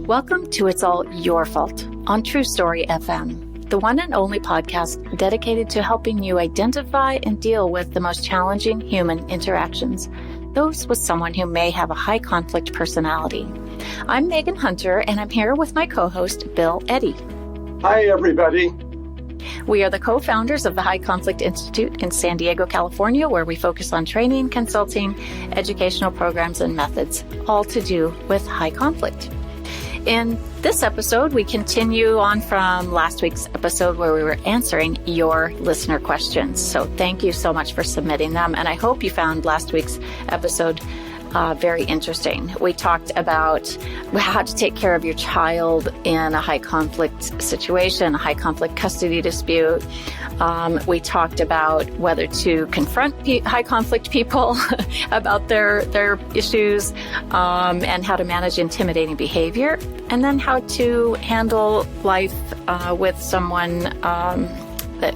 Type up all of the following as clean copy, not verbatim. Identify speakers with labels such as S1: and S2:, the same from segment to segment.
S1: Welcome to It's All Your Fault on True Story FM, the one and only podcast dedicated to helping you identify and deal with the most challenging human interactions, those with someone who may have a high conflict personality. I'm Megan Hunter, and I'm here with my co-host, Bill Eddy.
S2: Hi, everybody.
S1: We are the co-founders of the High Conflict Institute in San Diego, California, where we focus on training, consulting, educational programs, and methods, all to do with high conflict. In this episode, we continue on from last week's episode where we were answering your listener questions. So thank you so much for submitting them. And I hope you found last week's episode very interesting. We talked about how to take care of your child in a high conflict situation, a high conflict custody dispute. We talked about whether to confront high conflict people about their issues, and how to manage intimidating behavior, and then how to handle life with someone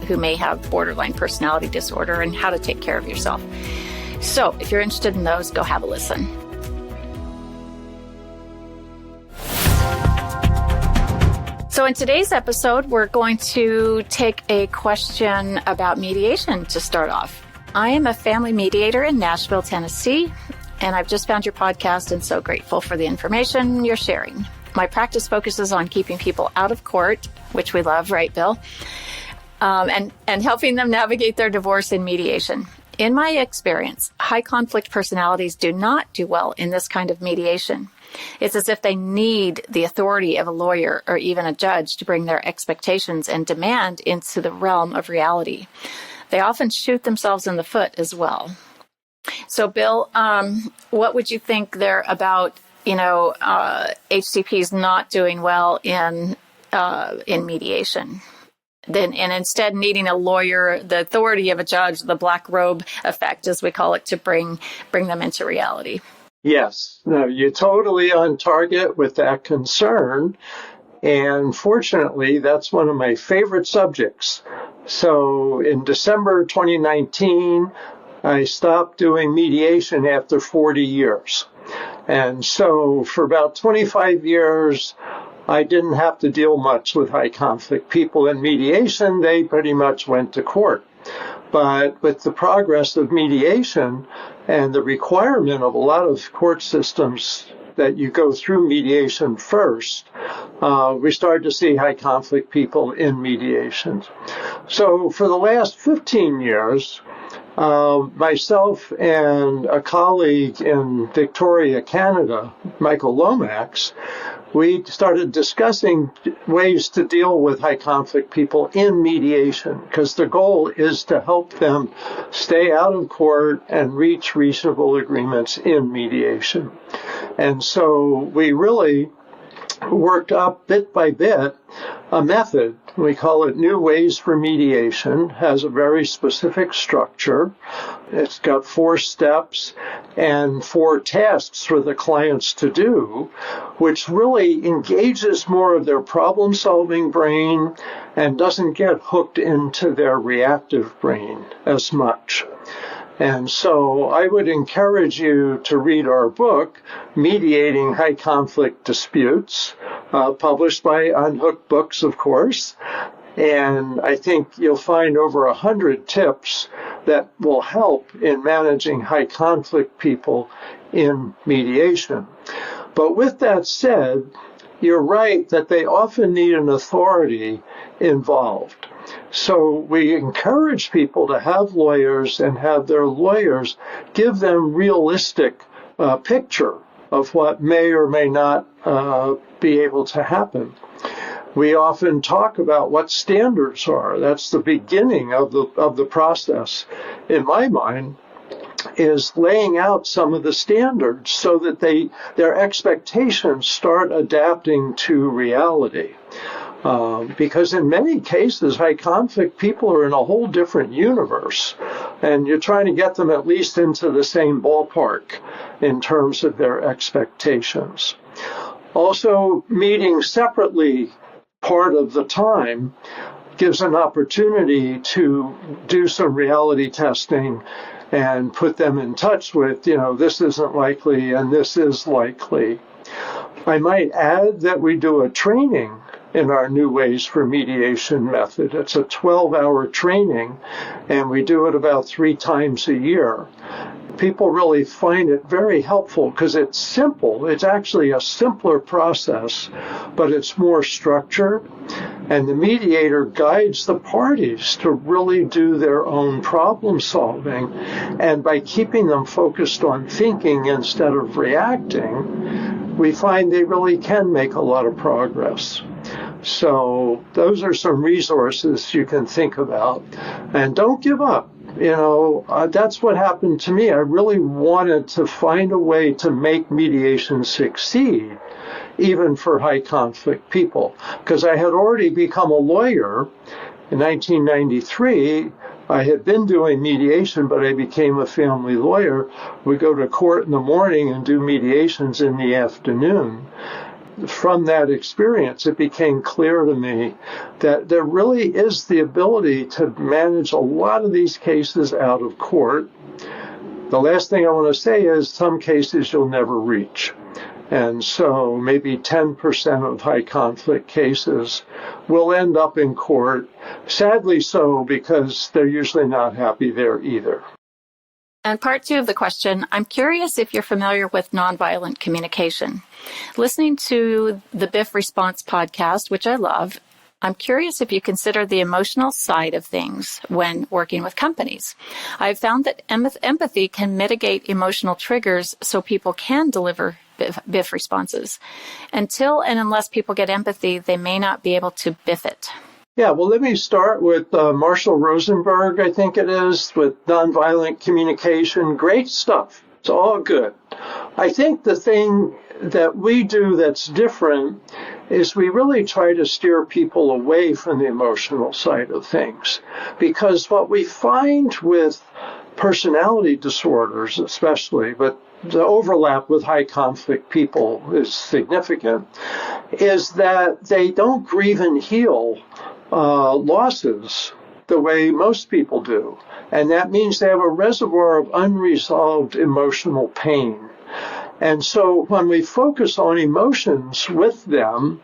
S1: who may have borderline personality disorder, and how to take care of yourself. So if you're interested in those, go have a listen. So in today's episode, we're going to take a question about mediation to start off. I am a family mediator in Nashville, Tennessee, and I've just found your podcast and so grateful for the information you're sharing. My practice focuses on keeping people out of court, which we love, right, Bill? And helping them navigate their divorce in mediation. In my experience, high conflict personalities do not do well in this kind of mediation. It's as if they need the authority of a lawyer or even a judge to bring their expectations and demand into the realm of reality. They often shoot themselves in the foot as well. So, Bill, what would you think there about, HCPs not doing well in mediation? And instead needing a lawyer, the authority of a judge, the black robe effect, as we call it, to bring them into reality.
S2: Yes, no, you're totally on target with that concern. And fortunately, that's one of my favorite subjects. So in December 2019, I stopped doing mediation after 40 years. And so for about 25 years, I didn't have to deal much with high conflict people in mediation. They pretty much went to court. But with the progress of mediation and the requirement of a lot of court systems that you go through mediation first, we started to see high conflict people in mediation. So for the last 15 years, myself and a colleague in Victoria, Canada, Michael Lomax, we started discussing ways to deal with high conflict people in mediation, because the goal is to help them stay out of court and reach reasonable agreements in mediation. And so we really worked up bit by bit a method. We call it New Ways for Mediation. Has a very specific structure. It's got 4 steps and 4 tasks for the clients to do, which really engages more of their problem-solving brain and doesn't get hooked into their reactive brain as much. And so I would encourage you to read our book, Mediating High Conflict Disputes, published by Unhooked Books, of course. And I think you'll find over 100 tips that will help in managing high conflict people in mediation. But with that said, you're right that they often need an authority involved. So we encourage people to have lawyers and have their lawyers give them realistic picture of what may or may not be able to happen. We often talk about what standards are. That's the beginning of the process. In my mind, is laying out some of the standards so that their expectations start adapting to reality. Because in many cases, high conflict people are in a whole different universe, and you're trying to get them at least into the same ballpark in terms of their expectations. Also, meeting separately part of the time gives an opportunity to do some reality testing and put them in touch with, this isn't likely and this is likely. I might add that we do a training in our New Ways for Mediation method. It's a 12-hour training, and we do it about 3 times a year. People really find it very helpful because it's simple. It's actually a simpler process, but it's more structured. And the mediator guides the parties to really do their own problem solving. And by keeping them focused on thinking instead of reacting, we find they really can make a lot of progress. So those are some resources you can think about. And don't give up. That's what happened to me. I really wanted to find a way to make mediation succeed, even for high conflict people, because I had already become a lawyer in 1993. I had been doing mediation, but I became a family lawyer. We go to court in the morning and do mediations in the afternoon. From that experience, it became clear to me that there really is the ability to manage a lot of these cases out of court. The last thing I want to say is some cases you'll never reach. And so maybe 10% of high conflict cases will end up in court. Sadly so, because they're usually not happy there either.
S1: And part 2 of the question, I'm curious if you're familiar with nonviolent communication. Listening to the BIFF Response podcast, which I love, I'm curious if you consider the emotional side of things when working with companies. I've found that empathy can mitigate emotional triggers so people can deliver BIFF responses. Until and unless people get empathy, they may not be able to BIFF it.
S2: Yeah, well, let me start with Marshall Rosenberg, I think it is, with nonviolent communication. Great stuff. It's all good. I think the thing that we do that's different is we really try to steer people away from the emotional side of things. Because what we find with personality disorders especially, but the overlap with high conflict people is significant, is that they don't grieve and heal losses the way most people do. And that means they have a reservoir of unresolved emotional pain. And so when we focus on emotions with them,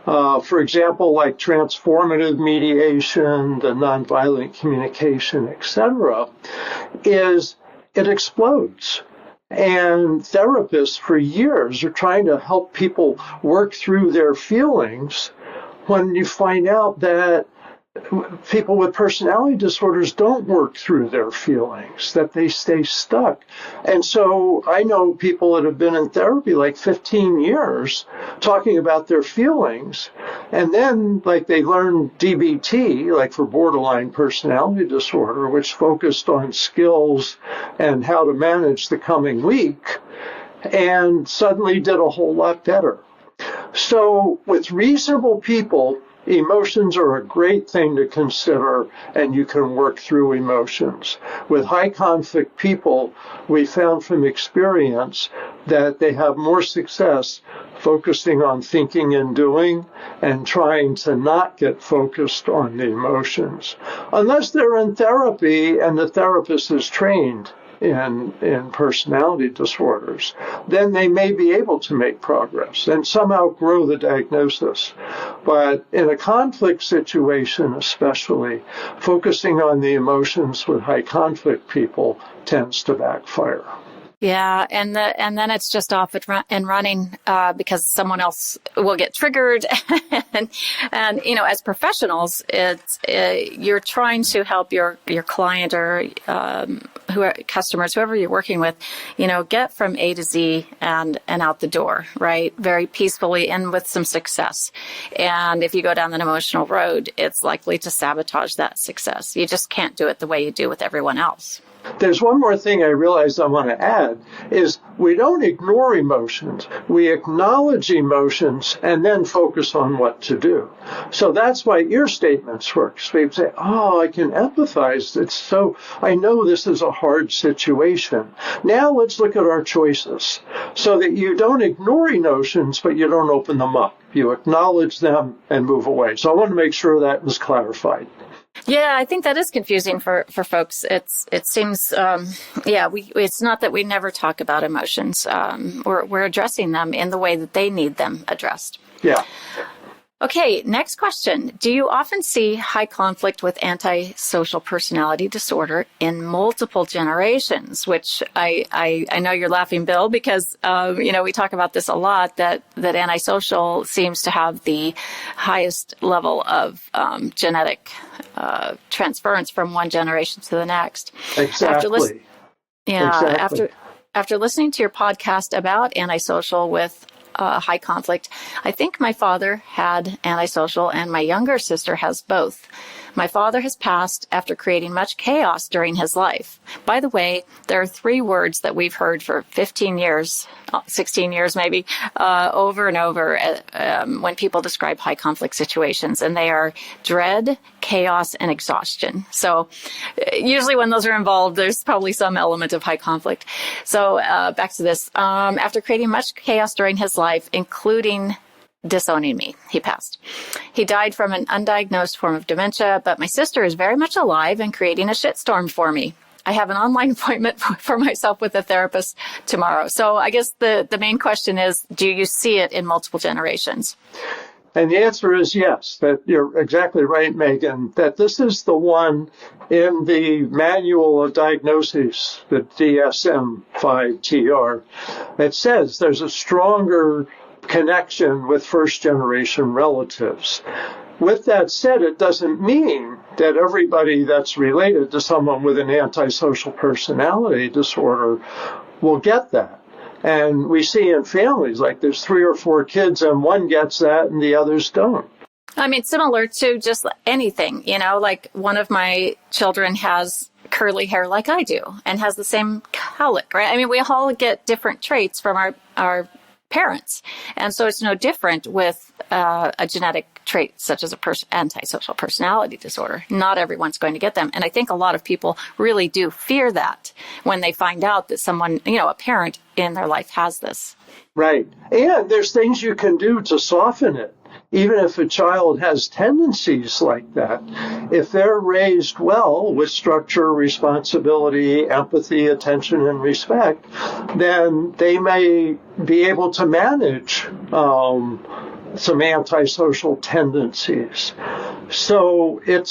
S2: for example, like transformative mediation, the nonviolent communication, etc., is it explodes. And therapists for years are trying to help people work through their feelings when you find out that people with personality disorders don't work through their feelings, that they stay stuck. And so I know people that have been in therapy like 15 years talking about their feelings, and then like they learn DBT, like for borderline personality disorder, which focused on skills and how to manage the coming week, and suddenly did a whole lot better. So with reasonable people, emotions are a great thing to consider, and you can work through emotions. With high conflict people, we found from experience that they have more success focusing on thinking and doing and trying to not get focused on the emotions. Unless they're in therapy and the therapist is trained in personality disorders, then they may be able to make progress and somehow grow the diagnosis. But in a conflict situation especially, focusing on the emotions with high conflict people tends to backfire.
S1: Yeah, and then it's just off and running because someone else will get triggered, and as professionals, you're trying to help your client or customers, whoever you're working with, get from A to Z and out the door, right? Very peacefully and with some success. And if you go down an emotional road, it's likely to sabotage that success. You just can't do it the way you do with everyone else.
S2: There's one more thing I realized I want to add is we don't ignore emotions. We acknowledge emotions and then focus on what to do. So that's why your statements work. So people say, I can empathize. I know this is a hard situation. Now let's look at our choices so that you don't ignore emotions, but you don't open them up. You acknowledge them and move away. So I want to make sure that was clarified.
S1: Yeah, I think that is confusing for folks. It seems, it's not that we never talk about emotions. We're addressing them in the way that they need them addressed.
S2: Yeah.
S1: Okay, next question. Do you often see high conflict with antisocial personality disorder in multiple generations? Which I know you're laughing, Bill, because, we talk about this a lot, that antisocial seems to have the highest level of genetic transference from one generation to the next.
S2: Exactly.
S1: After listening to your podcast about antisocial with high conflict, I think my father had antisocial and my younger sister has both. My father has passed after creating much chaos during his life. By the way, there are 3 words that we've heard for 15 years, 16 years maybe, over and over when people describe high conflict situations, and they are dread, chaos, and exhaustion. So usually when those are involved, there's probably some element of high conflict. So back to this. After creating much chaos during his life, including disowning me, he passed. He died from an undiagnosed form of dementia, but my sister is very much alive and creating a shitstorm for me. I have an online appointment for myself with a therapist tomorrow. So I guess the main question is, do you see it in multiple generations?
S2: And the answer is yes, that you're exactly right, Megan, that this is the one in the manual of diagnosis, the DSM-5-TR. It says there's a stronger connection with first-generation relatives. With that said, it doesn't mean that everybody that's related to someone with an antisocial personality disorder will get that. And we see in families, like there's 3 or 4 kids and one gets that and the others don't.
S1: I mean, similar to just anything, like one of my children has curly hair like I do and has the same colic, right? I mean, we all get different traits from our parents. And so it's no different with a genetic trait such as antisocial personality disorder. Not everyone's going to get them. And I think a lot of people really do fear that when they find out that someone, a parent in their life has this.
S2: Right. And there's things you can do to soften it. Even if a child has tendencies like that, if they're raised well with structure, responsibility, empathy, attention, and respect, then they may be able to manage some antisocial tendencies. So it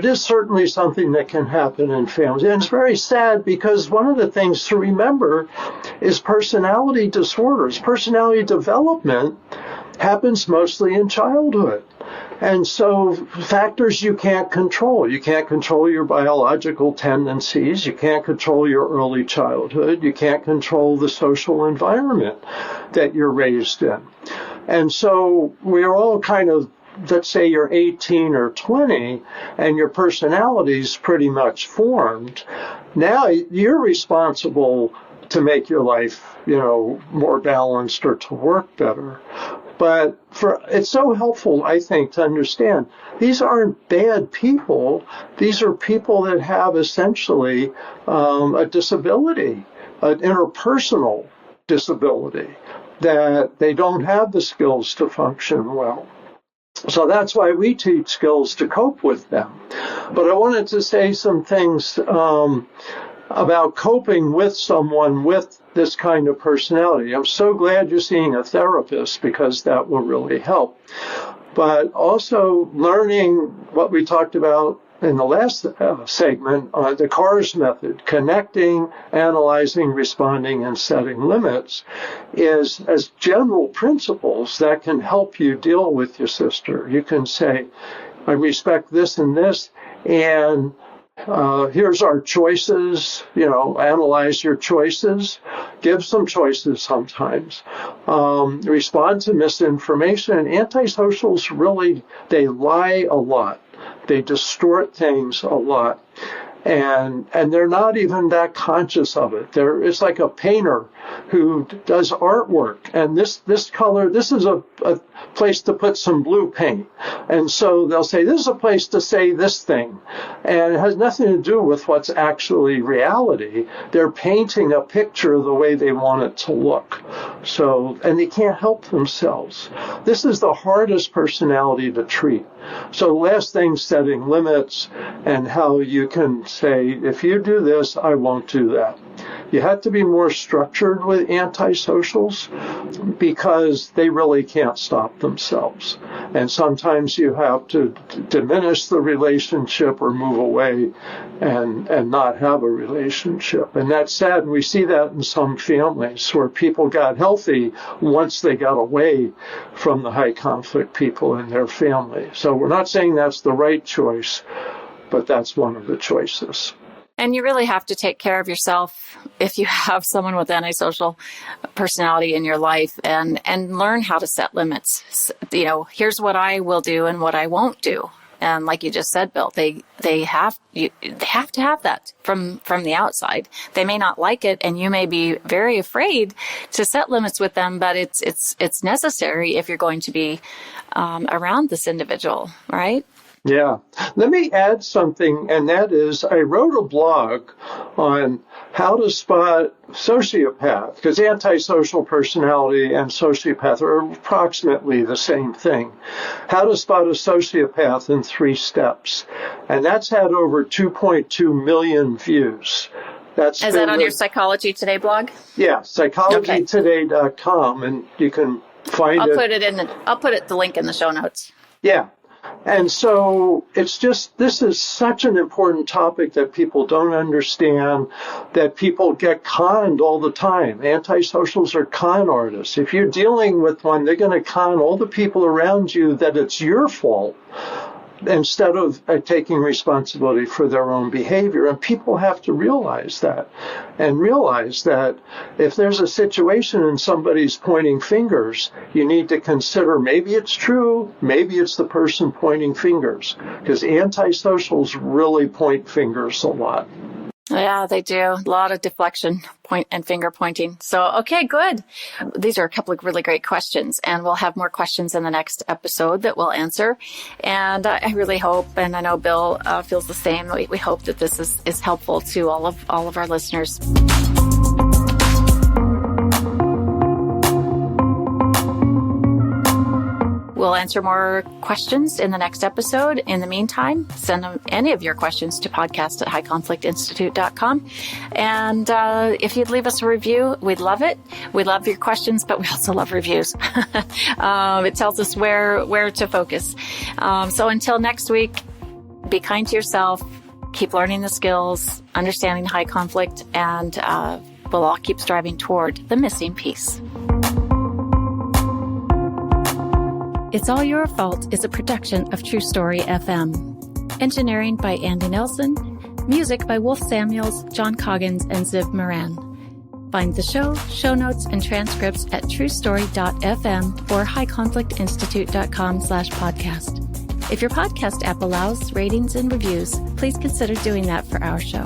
S2: is certainly something that can happen in families. And it's very sad because one of the things to remember is personality disorders. Personality development happens mostly in childhood. And so factors you can't control. You can't control your biological tendencies. You can't control your early childhood. You can't control the social environment that you're raised in. And so we're all kind of, let's say you're 18 or 20 and your personality's pretty much formed. Now you're responsible to make your life, more balanced or to work better. But it's so helpful, I think, to understand these aren't bad people. These are people that have essentially a disability, an interpersonal disability, that they don't have the skills to function well. So that's why we teach skills to cope with them. But I wanted to say some things about coping with someone with this kind of personality. I'm so glad you're seeing a therapist because that will really help. But also learning what we talked about in the last segment, the CARS method, connecting, analyzing, responding, and setting limits, is as general principles that can help you deal with your sister. You can say, I respect this and this, and here's our choices, analyze your choices, give some choices sometimes, respond to misinformation. And antisocials really, they lie a lot. They distort things a lot. And they're not even that conscious of it. It's like a painter who does artwork, and this color, this is a place to put some blue paint. And so they'll say, this is a place to say this thing. And it has nothing to do with what's actually reality. They're painting a picture the way they want it to look. So, and they can't help themselves. This is the hardest personality to treat. So last thing, setting limits and how you can say, if you do this, I won't do that. You have to be more structured with antisocials because they really can't stop themselves. And sometimes you have to diminish the relationship or move away and not have a relationship. And that's sad. And we see that in some families where people got healthy once they got away from the high conflict people in their family. So we're not saying that's the right choice, but that's one of the choices.
S1: And you really have to take care of yourself if you have someone with antisocial personality in your life, and learn how to set limits. You know, here's what I will do and what I won't do. And like you just said, Bill, they have to have that from the outside. They may not like it, and you may be very afraid to set limits with them, but it's necessary if you're going to be around this individual, right?
S2: Yeah. Let me add something, and that is I wrote a blog on how to spot sociopath, because antisocial personality and sociopath are approximately the same thing. How to spot a sociopath in 3 steps. And that's had over 2.2 million views.
S1: Is that on your Psychology Today blog?
S2: Yeah, psychologytoday.com, and you can find it.
S1: I'll put the link in the show notes.
S2: Yeah. And so it's just, this is such an important topic that people don't understand, that people get conned all the time. Antisocials are con artists. If you're dealing with one, they're going to con all the people around you that it's your fault, instead of taking responsibility for their own behavior. And people have to realize that, and realize that if there's a situation and somebody's pointing fingers, you need to consider maybe it's true, maybe it's the person pointing fingers, because antisocials really point fingers a lot.
S1: Yeah, they do. A lot of deflection, point and finger pointing. So, okay, good. These are a couple of really great questions, and we'll have more questions in the next episode that we'll answer. And I really hope, and I know Bill feels the same, we hope that this is helpful to all of our listeners. We'll answer more questions in the next episode. In the meantime, send any of your questions to podcast@highconflictinstitute.com. And if you'd leave us a review, we'd love it. We love your questions, but we also love reviews. It tells us where to focus. So until next week, be kind to yourself, keep learning the skills, understanding high conflict, and we'll all keep striving toward the missing piece. It's All Your Fault is a production of True Story FM. Engineering by Andy Nelson. Music by Wolf Samuels, John Coggins, and Ziv Moran. Find the show notes, and transcripts at truestory.fm or highconflictinstitute.com/podcast. If your podcast app allows ratings and reviews, please consider doing that for our show.